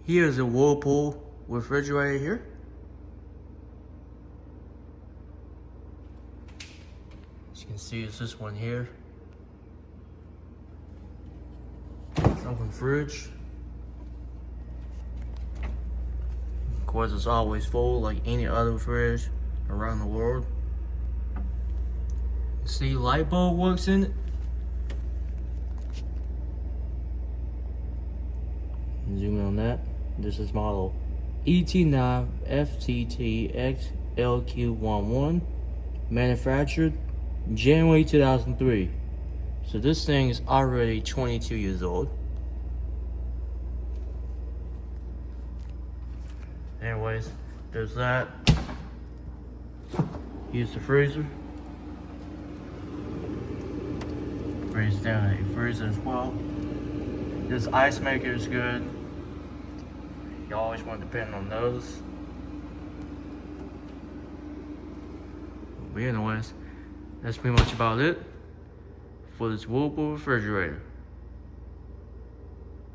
Here's a Whirlpool refrigerator here. As you can see, it's this one here. It's open fridge. Of course, it's always full like any other fridge around the world. See, light bulb works in it. Zoom in on that. This is model ET9FTTXLQ11, manufactured January 2003. So this thing is already 22 years old. Anyways, there's that. Here's the freezer. Brings down a freezer as well. This ice maker is good. You always want to depend on those. But anyways, that's pretty much about it for this Whirlpool refrigerator.